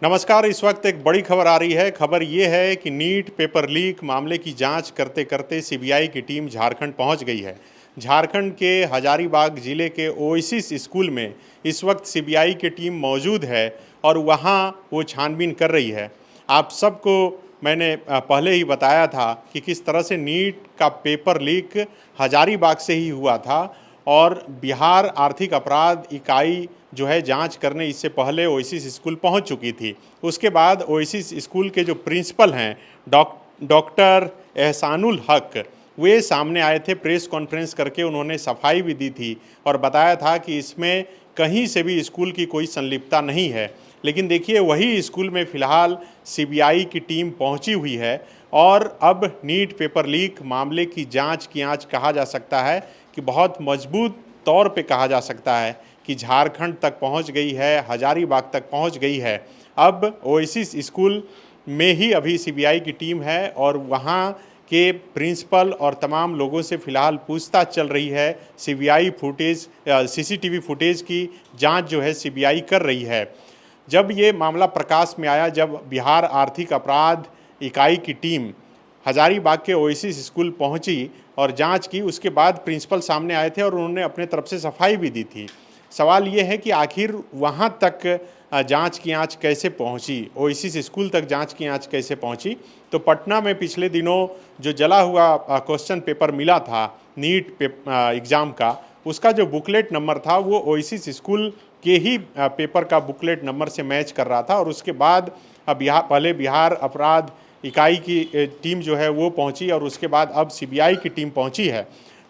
नमस्कार। इस वक्त एक बड़ी खबर आ रही है। खबर ये है कि नीट पेपर लीक मामले की जांच करते करते सीबीआई की टीम झारखंड पहुंच गई है। झारखंड के हजारीबाग जिले के ओएसिस स्कूल में इस वक्त सीबीआई की टीम मौजूद है और वहां वो छानबीन कर रही है। आप सबको मैंने पहले ही बताया था कि किस तरह से नीट का पेपर लीक हजारीबाग से ही हुआ था और बिहार आर्थिक अपराध इकाई जो है जांच करने इससे पहले ओएसिस स्कूल पहुंच चुकी थी। उसके बाद ओएसिस स्कूल के जो प्रिंसिपल हैं डॉक्टर एहसानुल हक, वे सामने आए थे। प्रेस कॉन्फ्रेंस करके उन्होंने सफाई भी दी थी और बताया था कि इसमें कहीं से भी स्कूल की कोई संलिप्तता नहीं है। लेकिन देखिए, वही स्कूल में फ़िलहाल सीबीआई की टीम पहुंची हुई है और अब नीट पेपर लीक मामले की जांच की आंच कहा जा सकता है कि बहुत मजबूत तौर पे कहा जा सकता है कि झारखंड तक पहुंच गई है, हजारीबाग तक पहुंच गई है। अब ओएसिस स्कूल में ही अभी सीबीआई की टीम है और वहां के प्रिंसिपल और तमाम लोगों से फ़िलहाल पूछताछ चल रही है। सीसीटीवी फुटेज की जांच जो है सीबीआई कर रही है। जब ये मामला प्रकाश में आया, जब बिहार आर्थिक अपराध इकाई की टीम हजारीबाग के ओएसिस स्कूल पहुंची और जांच की, उसके बाद प्रिंसिपल सामने आए थे और उन्होंने अपने तरफ से सफाई भी दी थी। सवाल ये है कि आखिर वहां तक जांच की आंच कैसे पहुंची, ओएसिस स्कूल तक जांच की आंच कैसे पहुंची। तो पटना में पिछले दिनों जो जला हुआ क्वेश्चन पेपर मिला था नीट एग्ज़ाम का, उसका जो बुकलेट नंबर था वो ओएसिस स्कूल के ही पेपर का बुकलेट नंबर से मैच कर रहा था। और उसके बाद पहले बिहार अपराध इकाई की टीम जो है वो पहुंची और उसके बाद अब सीबीआई की टीम पहुंची है।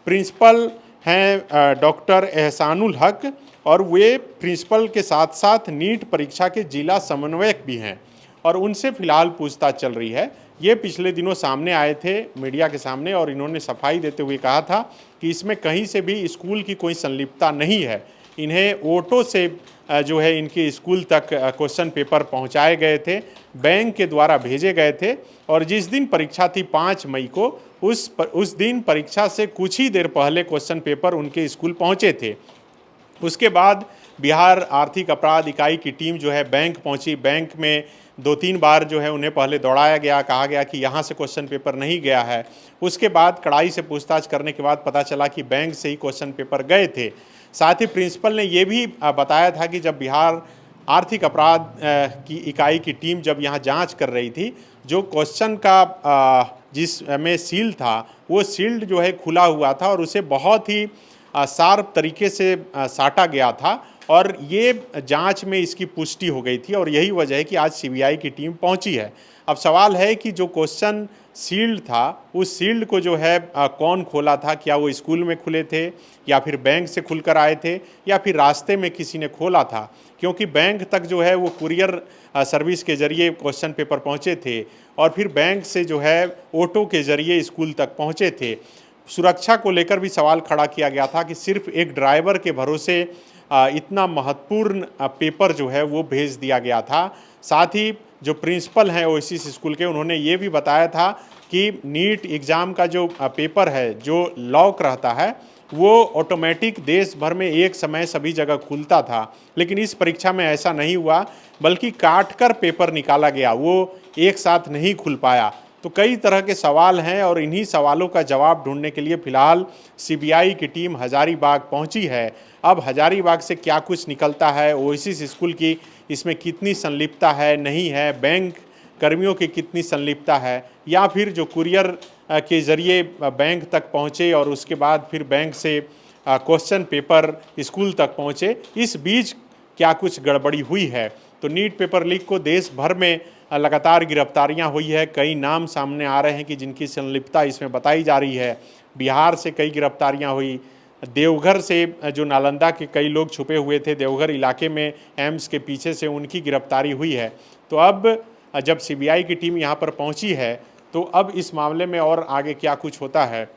प्रिंसिपल हैं डॉक्टर एहसानुल हक और वे प्रिंसिपल के साथ साथ नीट परीक्षा के जिला समन्वयक भी हैं और उनसे फ़िलहाल पूछताछ चल रही है। ये पिछले दिनों सामने आए थे मीडिया के सामने और इन्होंने सफाई देते हुए कहा था कि इसमें कहीं से भी स्कूल की कोई संलिप्तता नहीं है। इन्हें ऑटो से जो है इनके स्कूल तक क्वेश्चन पेपर पहुंचाए गए थे, बैंक के द्वारा भेजे गए थे और जिस दिन परीक्षा थी 5 मई को, उस दिन परीक्षा से कुछ ही देर पहले क्वेश्चन पेपर उनके स्कूल पहुंचे थे। उसके बाद बिहार आर्थिक अपराध इकाई की टीम जो है बैंक पहुंची। बैंक में 2-3 बार जो है उन्हें पहले दौड़ाया गया, कहा गया कि यहाँ से क्वेश्चन पेपर नहीं गया है। उसके बाद कड़ाई से पूछताछ करने के बाद पता चला कि बैंक से ही क्वेश्चन पेपर गए थे। साथ ही प्रिंसिपल ने ये भी बताया था कि जब बिहार आर्थिक अपराध की इकाई की टीम जब यहाँ जांच कर रही थी, जो क्वेश्चन का जिसमें सील था वो सील्ड जो है खुला हुआ था और उसे बहुत ही शार्प तरीके से साटा गया था और ये जांच में इसकी पुष्टि हो गई थी और यही वजह है कि आज सीबीआई की टीम पहुंची है। अब सवाल है कि जो क्वेश्चन सील्ड था, उस सील्ड को जो है कौन खोला था? क्या वो स्कूल में खुले थे या फिर बैंक से खुलकर आए थे या फिर रास्ते में किसी ने खोला था? क्योंकि बैंक तक जो है वो कुरियर सर्विस के ज़रिए क्वेश्चन पेपर पहुँचे थे और फिर बैंक से जो है ऑटो के ज़रिए स्कूल तक पहुँचे थे। सुरक्षा को लेकर भी सवाल खड़ा किया गया था कि सिर्फ एक ड्राइवर के भरोसे इतना महत्वपूर्ण पेपर जो है वो भेज दिया गया था। साथ ही जो प्रिंसिपल हैं ओएसिस स्कूल के, उन्होंने ये भी बताया था कि नीट एग्ज़ाम का जो पेपर है, जो लॉक रहता है, वो ऑटोमेटिक देश भर में एक समय सभी जगह खुलता था। लेकिन इस परीक्षा में ऐसा नहीं हुआ, बल्कि काट कर पेपर निकाला गया, वो एक साथ नहीं खुल पाया। तो कई तरह के सवाल हैं और इन्हीं सवालों का जवाब ढूंढने के लिए फ़िलहाल सीबीआई की टीम हजारीबाग पहुंची है। अब हजारीबाग से क्या कुछ निकलता है, ओएसिस स्कूल की इसमें कितनी संलिप्तता है, नहीं है, बैंक कर्मियों की कितनी संलिप्तता है, या फिर जो कुरियर के ज़रिए बैंक तक पहुँचे और उसके बाद फिर बैंक से क्वेश्चन पेपर स्कूल तक पहुँचे, इस बीच क्या कुछ गड़बड़ी हुई है। तो नीट पेपर लीक को देश भर में लगातार गिरफ्तारियां हुई है। कई नाम सामने आ रहे हैं कि जिनकी संलिप्तता इसमें बताई जा रही है। बिहार से कई गिरफ्तारियां हुई, देवघर से जो नालंदा के कई लोग छुपे हुए थे देवघर इलाके में एम्स के पीछे से, उनकी गिरफ्तारी हुई है। तो अब जब सीबीआई की टीम यहाँ पर पहुँची है तो अब इस मामले में और आगे क्या कुछ होता है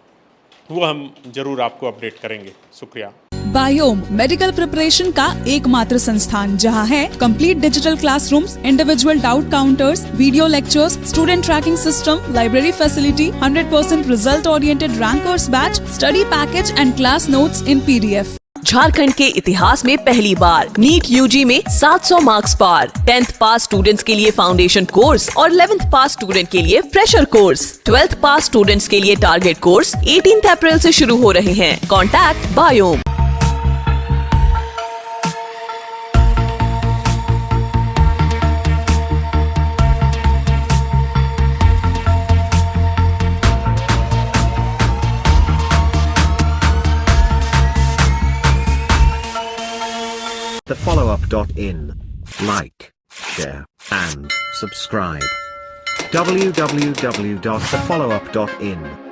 वो हम जरूर आपको अपडेट करेंगे। शुक्रिया। बायोम मेडिकल प्रिपरेशन का एकमात्र संस्थान जहां है complete digital classrooms, individual doubt counters, video lectures, student tracking system, library facility, 100% result oriented rankers batch, study package and class notes in PDF। Jharkhand के इतिहास में पहली बार नीट यूजी में 700 मार्क्स पार। 10th पास स्टूडेंट्स के लिए फाउंडेशन कोर्स और 11th पास student के लिए फ्रेशर कोर्स। 12th पास स्टूडेंट्स के लिए टारगेट कोर्स 18 अप्रैल से शुरू हो रहे हैं। Contact biome. thefollowup.in. Like, share, and subscribe. www.thefollowup.in